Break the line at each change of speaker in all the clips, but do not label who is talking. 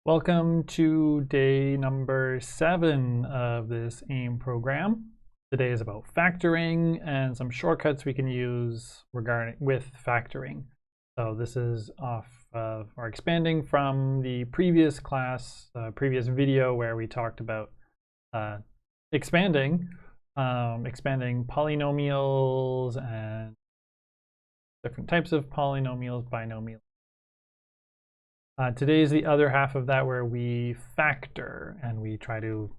Welcome to day number 7 of this AIM program. Today is about factoring and some shortcuts we can use with factoring. So this is off of or expanding from the previous class, previous video where we talked about expanding polynomials and different types of polynomials, binomials. Today is the other half of that where we factor and we try to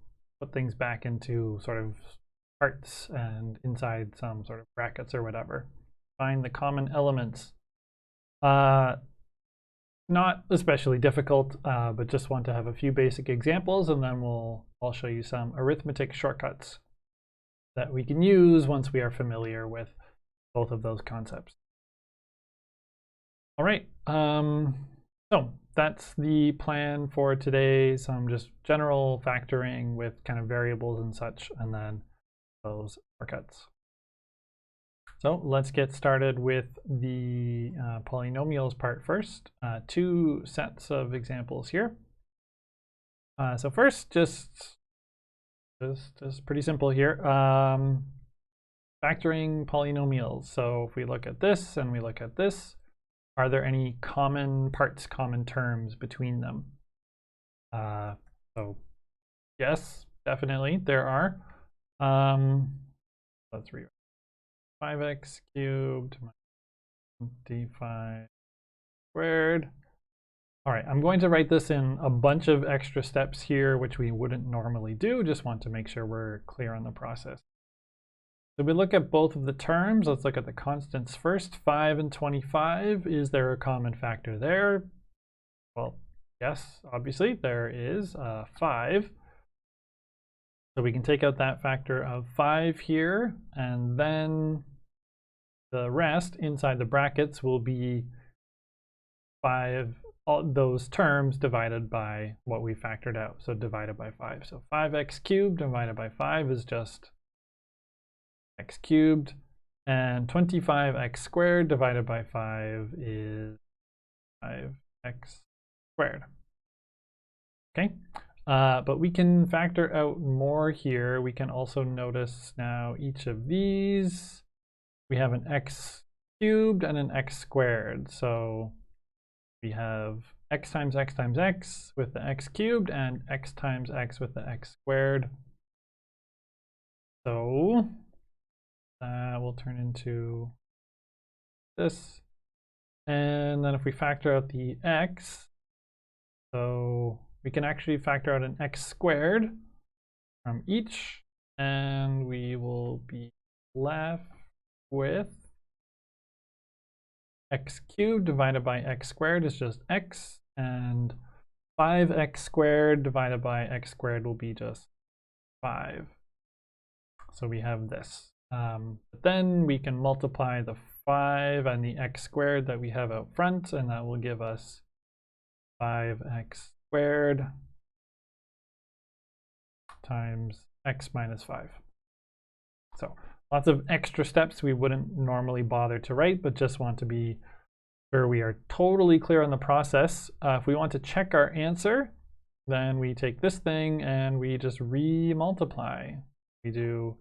put things back into sort of parts and inside some sort of brackets or whatever. Find the common elements. Not especially difficult, but just want to have a few basic examples, and then I'll show you some arithmetic shortcuts that we can use once we are familiar with both of those concepts. All right. So that's the plan for today, some just general factoring with kind of variables and such, and then those shortcuts. So let's get started with the polynomials part first. 2 sets of examples here. So first, just pretty simple here. Factoring polynomials. So if we look at this and we look at this, are there any common parts, common terms between them? So yes, definitely there are. Let's rewrite 5x cubed minus 25 squared. All right, I'm going to write this in a bunch of extra steps here, which we wouldn't normally do. Just want to make sure we're clear on the process. So we look at both of the terms. Let's look at the constants first. 5 and 25. Is there a common factor there? Well, yes, obviously there is 5. So we can take out that factor of 5 here, and then the rest inside the brackets will be 5, all those terms divided by what we factored out. So divided by 5. So 5x cubed divided by 5 is just x cubed, and 25x squared divided by 5 is 5x squared. Okay, but we can factor out more here. We can also notice now each of these. We have an x cubed and an x squared. So we have x times x times x with the x cubed and x times x with the x squared. So will turn into this. And then if we factor out the x, so we can actually factor out an x squared from each, and we will be left with x cubed divided by x squared is just x, and 5x squared divided by x squared will be just 5. So we have this. But then we can multiply the 5 and the x squared that we have out front, and that will give us 5x squared times x minus 5. So lots of extra steps we wouldn't normally bother to write, but just want to be sure we are totally clear on the process. If we want to check our answer, then we take this thing and we just re-multiply. We do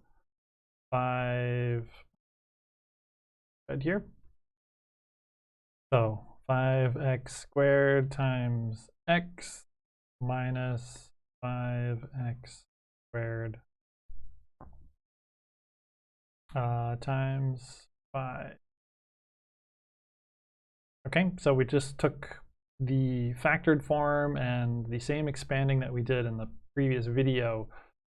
5 right here. So 5x squared times x minus 5x squared times 5. Okay, so we just took the factored form and the same expanding that we did in the previous video.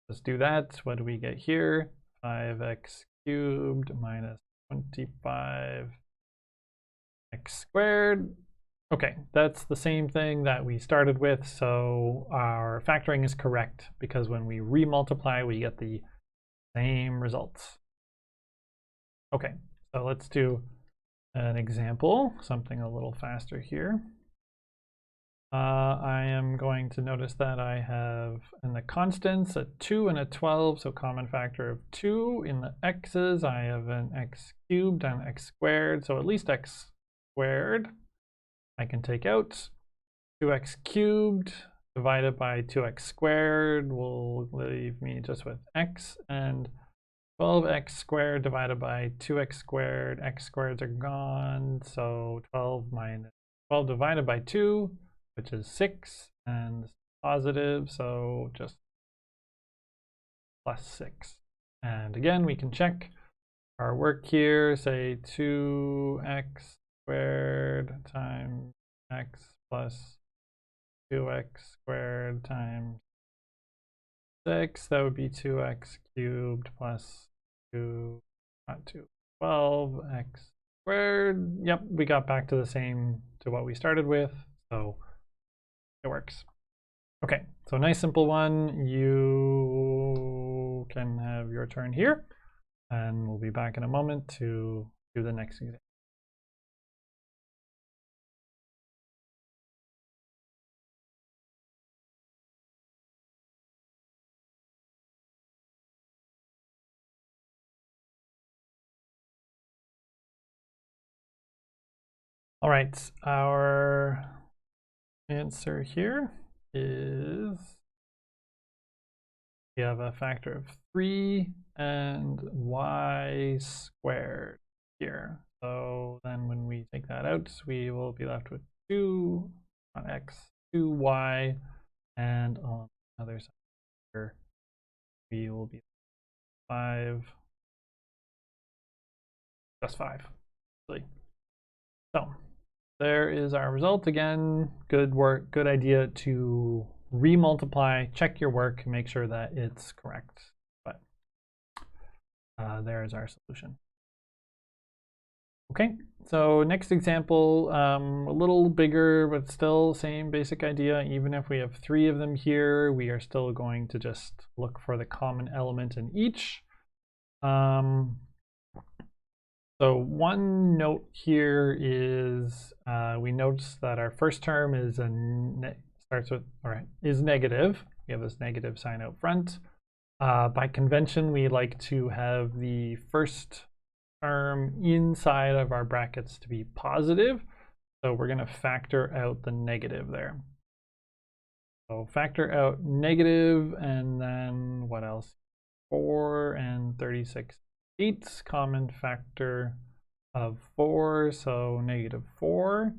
Let's do that. What do we get here? 5x cubed minus 25x squared. Okay, that's the same thing that we started with, so our factoring is correct because when we remultiply, we get the same results. Okay, so let's do an example, something a little faster here. I am going to notice that I have in the constants a 2 and a 12, so common factor of 2. In the x's, I have an x cubed and x squared, so at least x squared. I can take out 2x cubed divided by 2x squared will leave me just with x, and 12x squared divided by 2x squared, x squareds are gone, so 12 minus 12 divided by 2, which is 6, and positive, so just plus 6. And again, we can check our work here, say 2x squared times x plus 2x squared times 6. That would be 2x cubed plus 2, not 2, 12x squared. Yep, we got back to the same to what we started with, so it works. Okay, so nice simple one. You can have your turn here, and we'll be back in a moment to do the next example. All right, our answer here is we have a factor of 3 and y squared here. So then when we take that out, we will be left with 2 on x, 2y, and on the other side here, we will be 5, just 5, really. So there is our result. Again, good work, good idea to remultiply, check your work, make sure that it's correct. But there's our solution. Okay, so next example, a little bigger, but still same basic idea. Even if we have 3 of them here, we are still going to just look for the common element in each. So one note here is we notice that our first term is is negative. We have this negative sign out front. By convention, we like to have the first term inside of our brackets to be positive. So we're going to factor out the negative there. So factor out negative, and then what else? 4 and 36. 8, common factor of 4, so negative 4.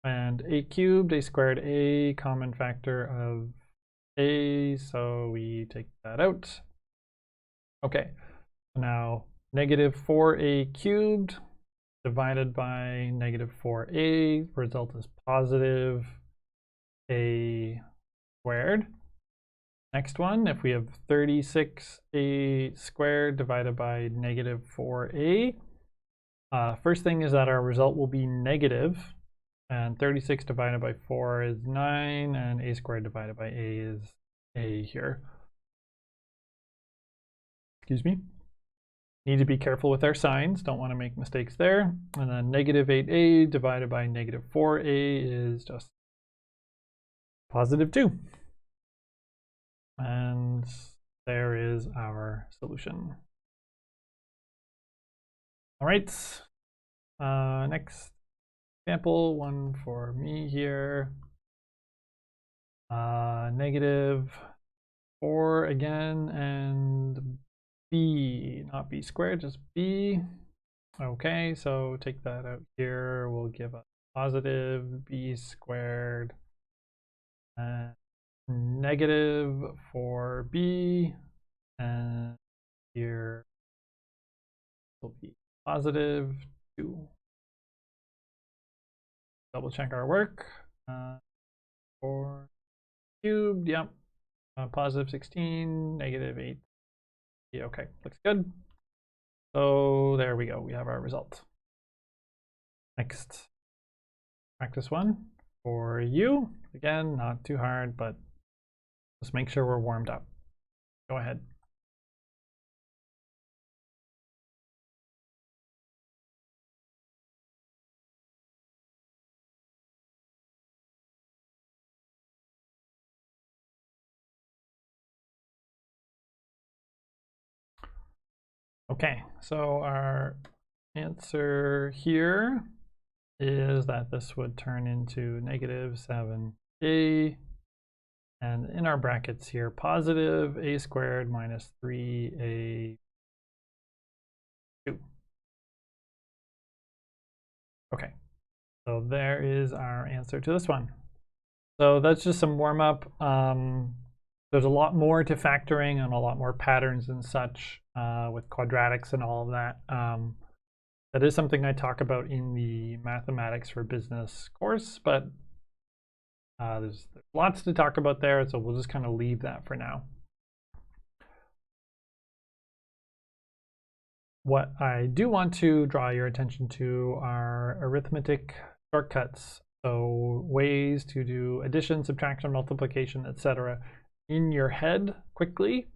And a cubed, a squared a, common factor of a, so we take that out. Okay, now negative 4a cubed divided by negative 4a, result is positive a squared. Next one, if we have 36a squared divided by negative 4a, first thing is that our result will be negative, and 36 divided by 4 is 9, and a squared divided by a is a here. Excuse me. Need to be careful with our signs, don't want to make mistakes there. And then negative 8a divided by negative 4a is just positive 2. And there is our solution. All right, next example, one for me here. Negative 4 again, and b, not b squared, just b. Okay, so take that out here, we'll give a positive b squared, and negative 4b, and here will be positive 2. Double check our work. 4 cubed, yep. Positive 16, negative 8. Yeah, okay, looks good. So there we go, we have our result. Next, practice one for you. Again, not too hard, but just make sure we're warmed up. Go ahead. Okay, so our answer here is that this would turn into negative 7a And in our brackets here, positive a squared minus 3a2. Okay, so there is our answer to this one. So that's just some warm up. There's a lot more to factoring and a lot more patterns and such with quadratics and all of that. That is something I talk about in the Mathematics for Business course, but there's lots to talk about there, so we'll just kind of leave that for now. What I do want to draw your attention to are arithmetic shortcuts. So ways to do addition, subtraction, multiplication, etc. in your head quickly.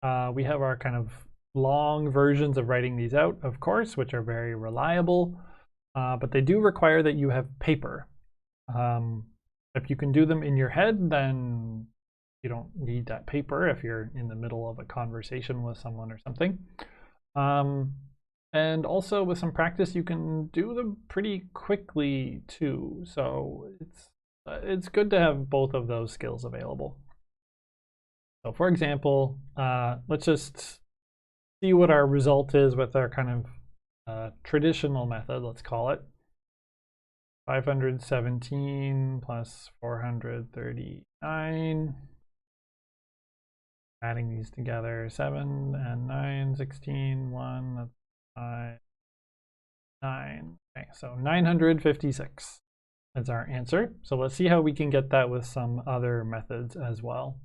We have our kind of long versions of writing these out, of course, which are very reliable, but they do require that you have paper. If you can do them in your head, then you don't need that paper if you're in the middle of a conversation with someone or something. And also with some practice, you can do them pretty quickly too. So it's good to have both of those skills available. So for example, let's just see what our result is with our kind of traditional method, let's call it. 517 plus 439. Adding these together, 7 and 9, 16, 1, that's 5, 9. Okay, so 956 is our answer. So let's see how we can get that with some other methods as well.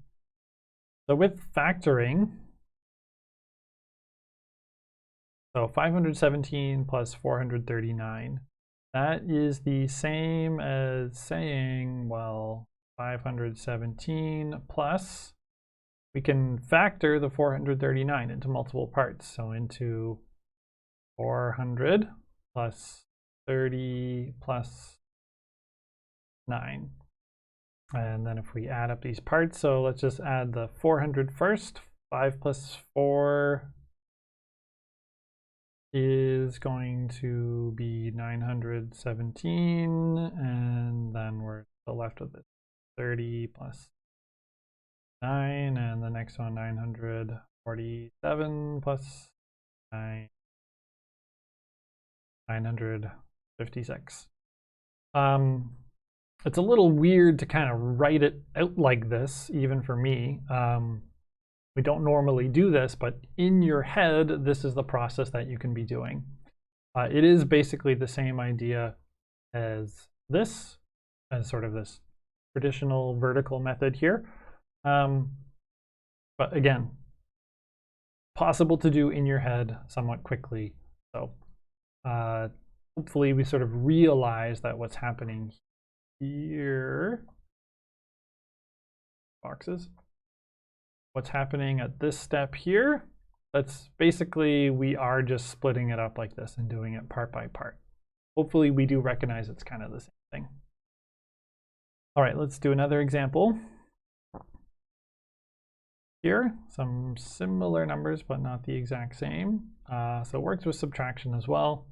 So with factoring, so 517 plus 439, that is the same as saying, well, 517 plus, we can factor the 439 into multiple parts. So into 400 plus 30 plus 9. And then if we add up these parts, so let's just add the 400 first. 5 plus 4 is going to be 917. And then we're still left with it. 30 plus 9, and the next one 947 plus 9, 956. It's a little weird to kind of write it out like this, even for me. We don't normally do this, but in your head, this is the process that you can be doing. It is basically the same idea as this, as sort of this traditional vertical method here. But again, possible to do in your head somewhat quickly. So hopefully we sort of realize that what's happening here, boxes, what's happening at this step here, that's basically, we are just splitting it up like this and doing it part by part. Hopefully we do recognize it's kind of the same thing. All right, let's do another example. Here, some similar numbers, but not the exact same. So it works with subtraction as well.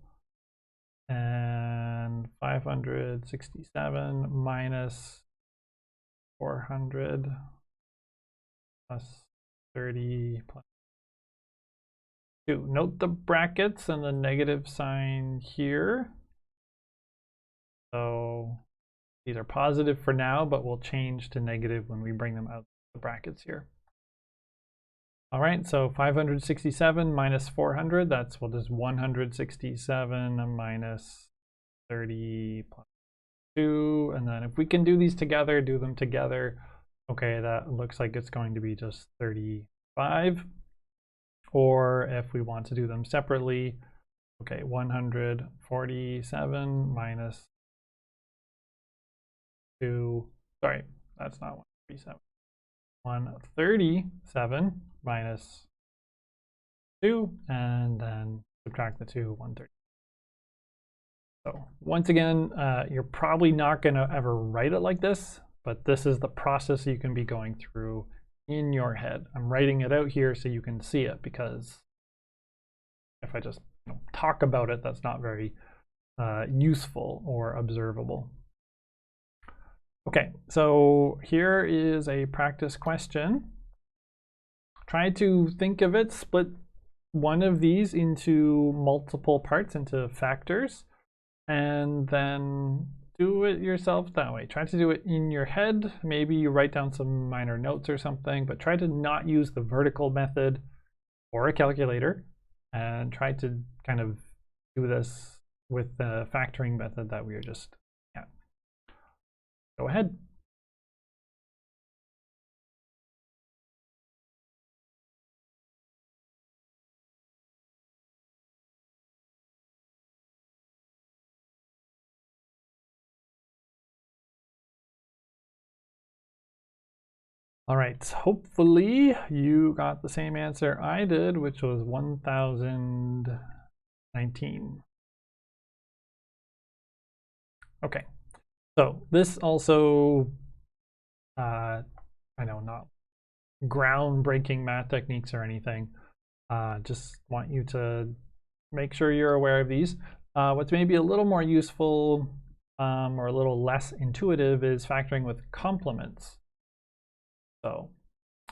And 567 minus 400 plus 30 plus 2. Note the brackets and the negative sign here. So these are positive for now, but we'll change to negative when we bring them out of the brackets here. All right, so 567 minus 400, that's what is 167 minus 30 plus 2. And then if we can do these together, do them together. Okay, that looks like it's going to be just 35. Or if we want to do them separately, okay, 147 minus 2. Sorry, that's not 137. 137 minus 2, and then subtract the 2, 130. So once again, you're probably not going to ever write it like this, but this is the process you can be going through in your head. I'm writing it out here so you can see it, because if I just talk about it, that's not very useful or observable. Okay, so here is a practice question. Try to think of it, split one of these into multiple parts, into factors, and then do it yourself that way. Try to do it in your head. Maybe you write down some minor notes or something, but try to not use the vertical method or a calculator, and try to kind of do this with the factoring method that we were just at. Go ahead. All right, hopefully you got the same answer I did, which was 1019. Okay, so this also, I know, not groundbreaking math techniques or anything. Just want you to make sure you're aware of these. What's maybe a little more useful or a little less intuitive is factoring with complements. So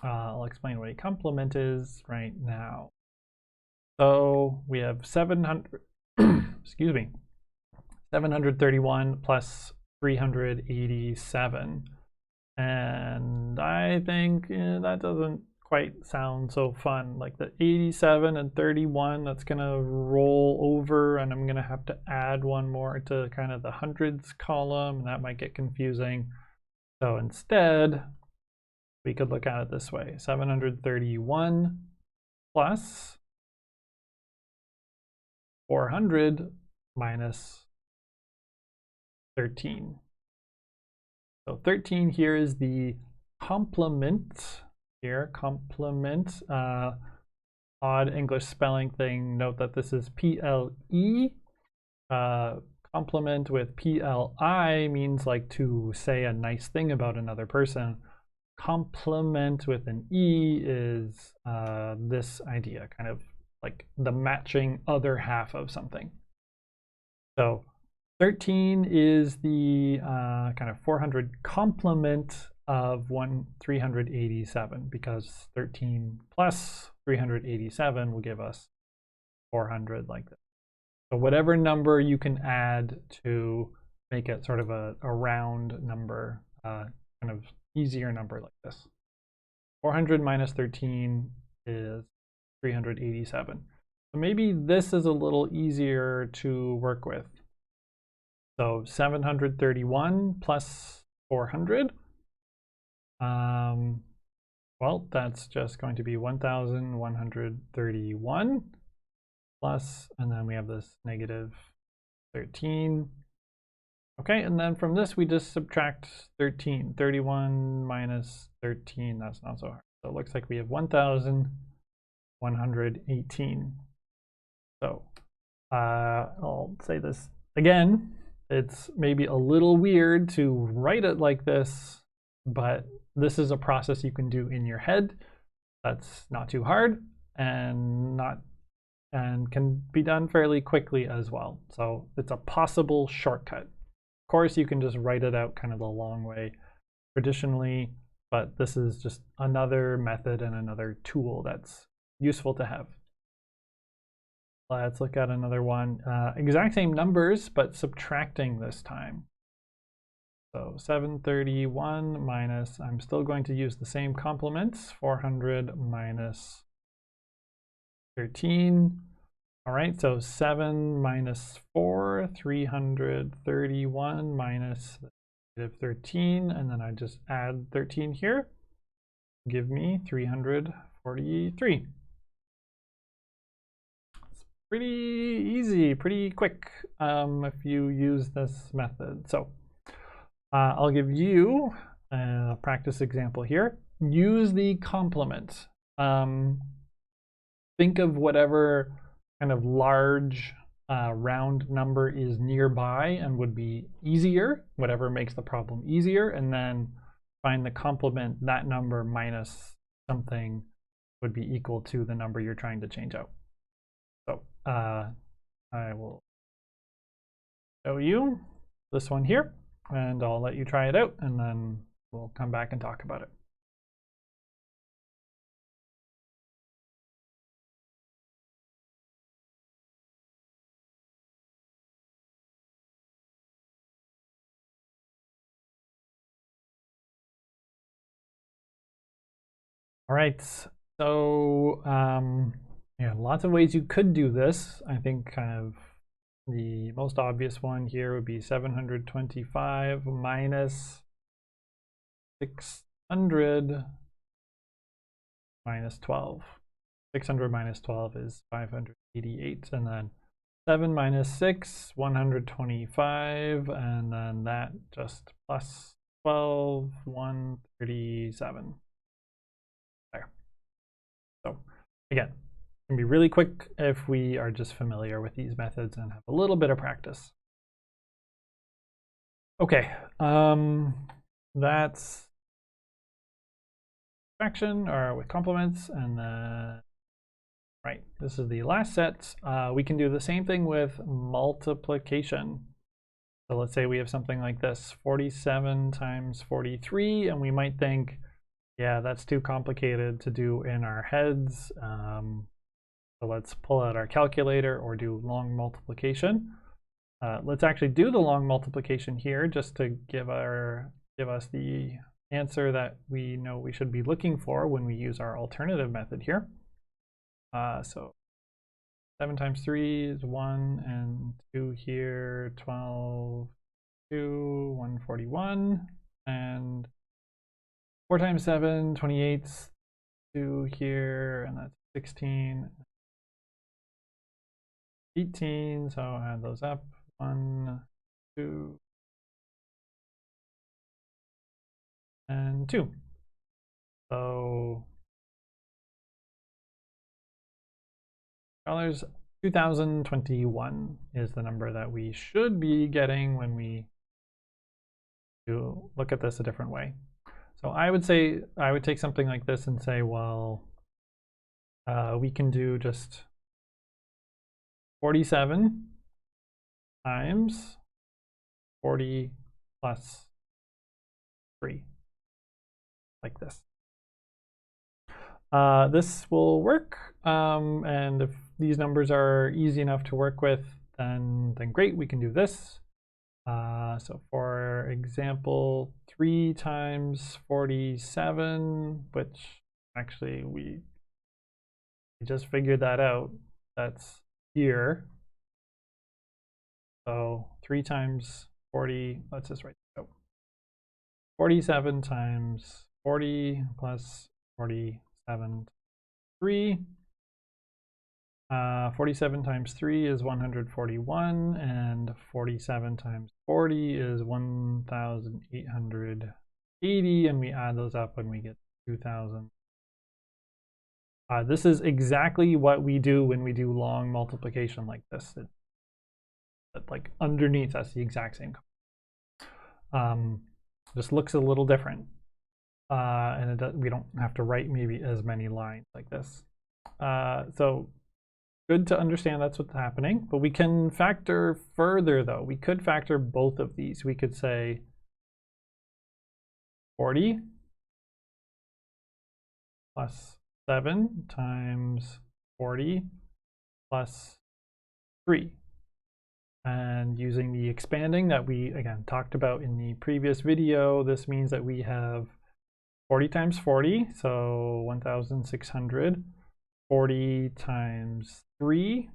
I'll explain what a complement is right now. So we have 700, excuse me, 731 plus 387. And I think that doesn't quite sound so fun. Like the 87 and 31, that's gonna roll over, and I'm gonna have to add one more to kind of the hundreds column, and that might get confusing. So instead, we could look at it this way: 731 plus 400 minus 13. So 13 here is the complement here, complement, odd English spelling thing. Note that this is PLE. Complement with PLI means like to say a nice thing about another person. Complement with an E is this idea, kind of like the matching other half of something. So 13 is the kind of 400 complement of 387, because 13 plus 387 will give us 400 like this. So whatever number you can add to make it sort of a round number, kind of easier number like this. 400 minus 13 is 387. So maybe this is a little easier to work with. So 731 plus 400. Well, that's just going to be 1,131 plus, and then we have this negative 13. Okay, and then from this we just subtract 13. 31 minus 13, that's not so hard. So it looks like we have 1,118. So I'll say this again. It's maybe a little weird to write it like this, but this is a process you can do in your head. That's not too hard and can be done fairly quickly as well. So it's a possible shortcut. Of course, you can just write it out kind of the long way traditionally, but this is just another method and another tool that's useful to have. Let's look at another one. Exact same numbers, but subtracting this time. So 731 minus, I'm still going to use the same complements, 400 minus 13. All right, so 7 minus 4, 331 minus negative 13, and then I just add 13 here. Give me 343. Pretty easy, pretty quick if you use this method. So I'll give you a practice example here. Use the complement. Think of whatever kind of large round number is nearby and would be easier, whatever makes the problem easier, and then find the complement. That number minus something would be equal to the number you're trying to change out. So I will show you this one here. and I'll let you try it out, and then we'll come back and talk about it. All right, so yeah, lots of ways you could do this. I think kind of the most obvious one here would be 725 minus 600 minus 12. 600 minus 12 is 588, and then 7 minus 6, 125, and then that just plus 12, 137. There. So again, it can be really quick if we are just familiar with these methods and have a little bit of practice. Okay, that's fraction or with complements, and then right, this is the last set. We can do the same thing with multiplication. So let's say we have something like this, 47 times 43, and we might think, yeah, that's too complicated to do in our heads. So let's pull out our calculator or do long multiplication. Let's actually do the long multiplication here just to give us the answer that we know we should be looking for when we use our alternative method here. So 7 times 3 is 1, and 2 here, 12, 2, 141, and 4 times 7, 28, 2 here, and that's 16, 18, so I'll add those up, 1, 2, and 2. So dollars 2021 is the number that we should be getting when we do look at this a different way. So I would take something like this and say, well, we can do just 47 times 40 plus 3, like this. This will work, and if these numbers are easy enough to work with, then great, we can do this. So for example, 3 times 47, which actually we just figured that out, that's here. So 3 times 40, let's just write it out. 47 times 40 plus 47, 3. 47 times 3 is 141, and 47 times 40 is 1,880, and we add those up and we get 2,000. This is exactly what we do when we do long multiplication like this. Like underneath, that's the exact same. Just looks a little different, and we don't have to write maybe as many lines like this. So good to understand that's what's happening, but we can factor further though. We could factor both of these. We could say 40 plus 7 times 40 plus 3. And using the expanding that we, again, talked about in the previous video, this means that we have 40 times 40, so 1,600. 40 times 3,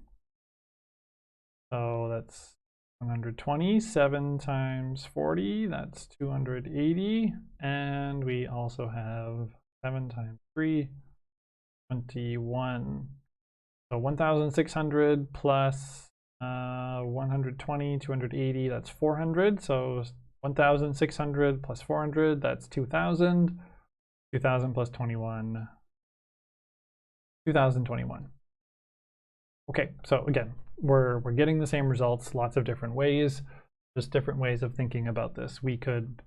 so that's 120. 7 times 40, that's 280. And we also have 7 times 3, 21. So 1,600 plus 120, 280, that's 400. So 1,600 plus 400, that's 2,000. 2,000 plus 21, 2021. Okay, so again, we're getting the same results, lots of different ways, just different ways of thinking about this. We could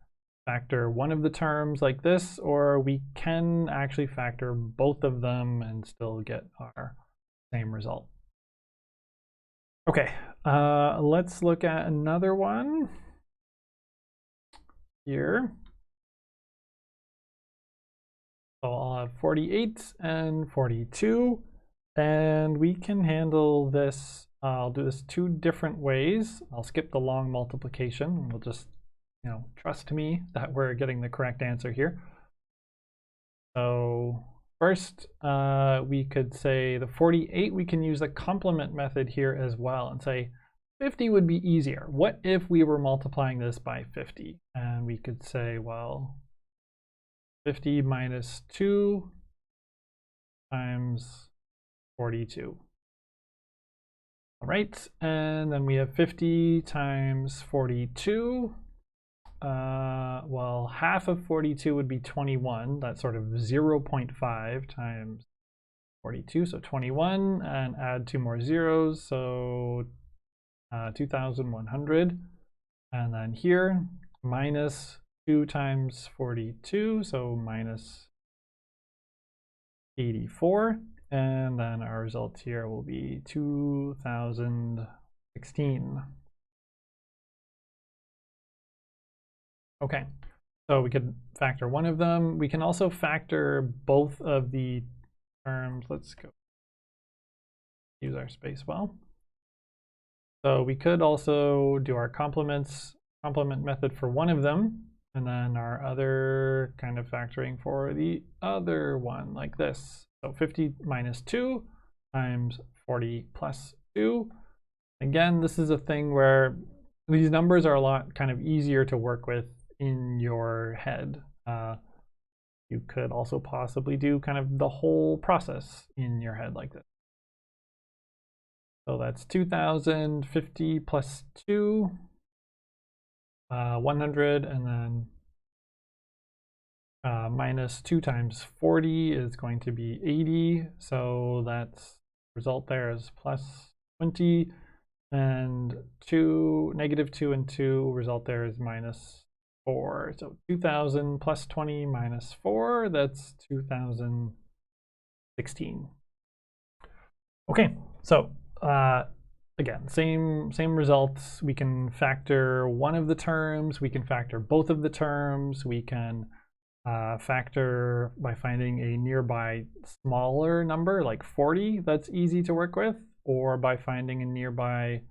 factor one of the terms like this, or we can actually factor both of them and still get our same result. Okay, let's look at another one. here. So I'll have 48 and 42, and we can handle this. I'll do this 2 different ways. I'll skip the long multiplication, and we'll just, trust me that we're getting the correct answer here. So first, we could say the 48, we can use the complement method here as well and say 50 would be easier. What if we were multiplying this by 50? And we could say, well, 50 minus 2 times 42. All right, and then we have 50 times 42. Well, half of 42 would be 21. That's sort of 0.5 times 42, so 21, and add 2 more zeros, so 2,100. And then here, minus 2 times 42, so minus 84. And then our result here will be 2016. Okay, so we could factor one of them. We can also factor both of the terms. Let's go use our space well. So we could also do our complement method for one of them, and then our other kind of factoring for the other one, like this. So 50 minus 2 times 40 plus 2. Again, this is a thing where these numbers are a lot kind of easier to work with in your head. You could also possibly do kind of the whole process in your head like this. So that's 2050 plus 2, 100, and then minus 2 times 40 is going to be 80. So that's result there is plus 20, and negative 2 and 2 result there is minus 4. So 2000 plus 20 minus 4, that's 2016. Okay, so again, same results. We can factor one of the terms, we can factor both of the terms, we can factor by finding a nearby smaller number like 40 that's easy to work with, or by finding a nearby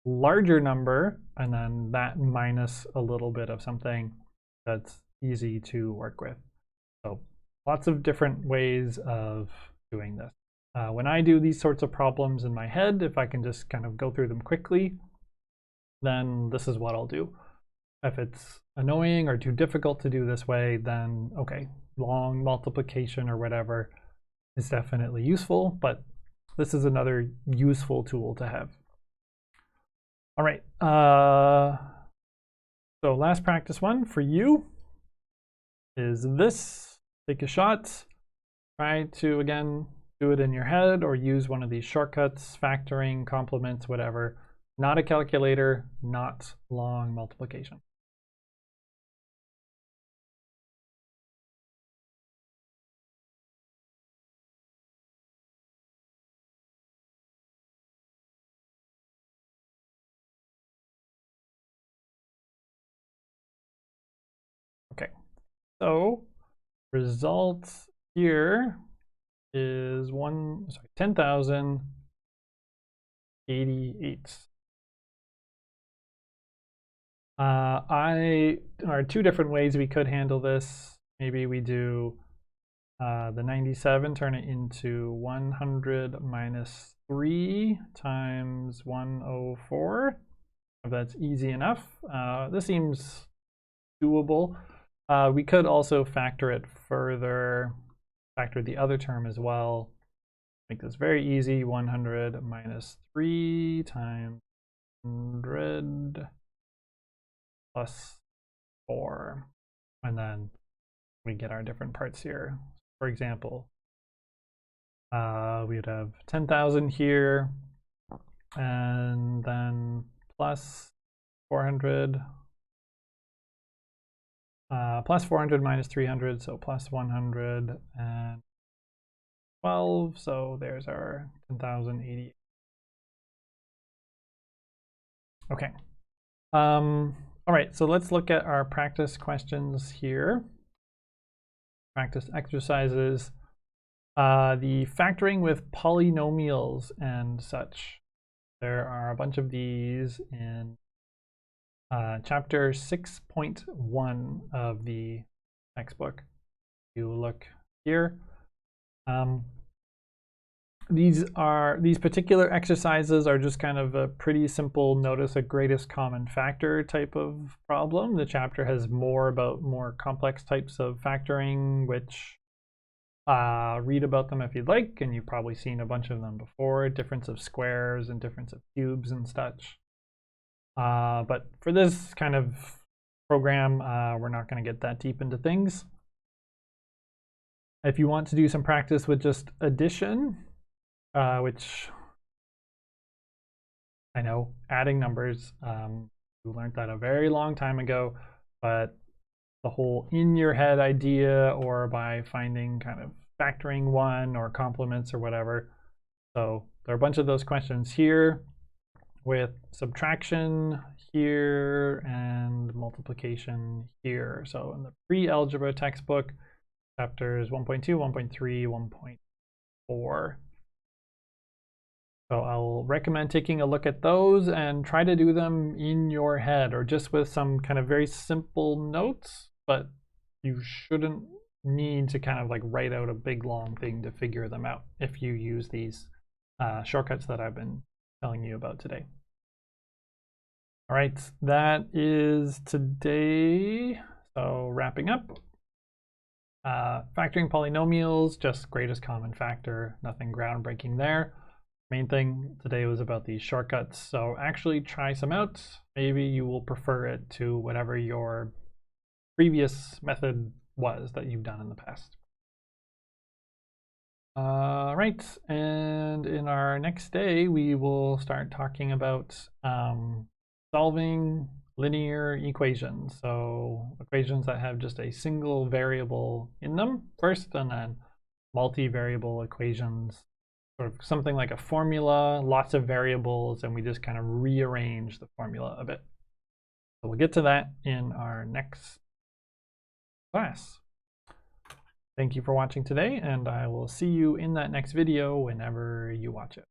larger number and then that minus a little bit of something that's easy to work with. So lots of different ways of doing this. When I do these sorts of problems in my head, if I can just kind of go through them quickly, then this is what I'll do. If it's annoying or too difficult to do this way, then okay, long multiplication or whatever is definitely useful, but this is another useful tool to have. All right, so last practice one for you is this. Take a shot, try to, again, do it in your head or use one of these shortcuts, factoring, complements, whatever. Not a calculator, not long multiplication. Okay, so result here is 10,088. There are 2 different ways we could handle this. Maybe we do the 97, turn it into 100 minus 3 times 104. If that's easy enough. This seems doable. We could also factor it further, factor the other term as well. Make this very easy. 100 minus 3 times 100 plus 4. And then we get our different parts here. For example, we would have 10,000 here, and then plus 400. Plus 400 minus 300, so plus 112. So there's our 10,080. Okay. All right, so let's look at our practice questions here. Practice exercises. The factoring with polynomials and such. There are a bunch of these in chapter 6.1 of the textbook. You look here. These particular exercises are just kind of a pretty simple notice a greatest common factor type of problem. The chapter has more about more complex types of factoring, which read about them if you'd like, and you've probably seen a bunch of them before, difference of squares and difference of cubes and such. But for this kind of program, we're not going to get that deep into things. If you want to do some practice with just addition, which I know, adding numbers, we learned that a very long time ago, but the whole in your head idea, or by finding kind of factoring one or complements or whatever. So there are a bunch of those questions here with subtraction here and multiplication here. So in the pre-algebra textbook, chapters 1.2, 1.3, 1.4. So I'll recommend taking a look at those and try to do them in your head or just with some kind of very simple notes, but you shouldn't need to kind of like write out a big long thing to figure them out if you use these shortcuts that I've been telling you about today. All right, that is today. So wrapping up, factoring polynomials, just greatest common factor, nothing groundbreaking there. Main thing today was about these shortcuts, so actually try some out. Maybe you will prefer it to whatever your previous method was that you've done in the past. Right, and in our next day, we will start talking about solving linear equations. So equations that have just a single variable in them first, and then multivariable equations, sort of something like a formula, lots of variables, and we just kind of rearrange the formula a bit. So we'll get to that in our next class. Thank you for watching today, and I will see you in that next video whenever you watch it.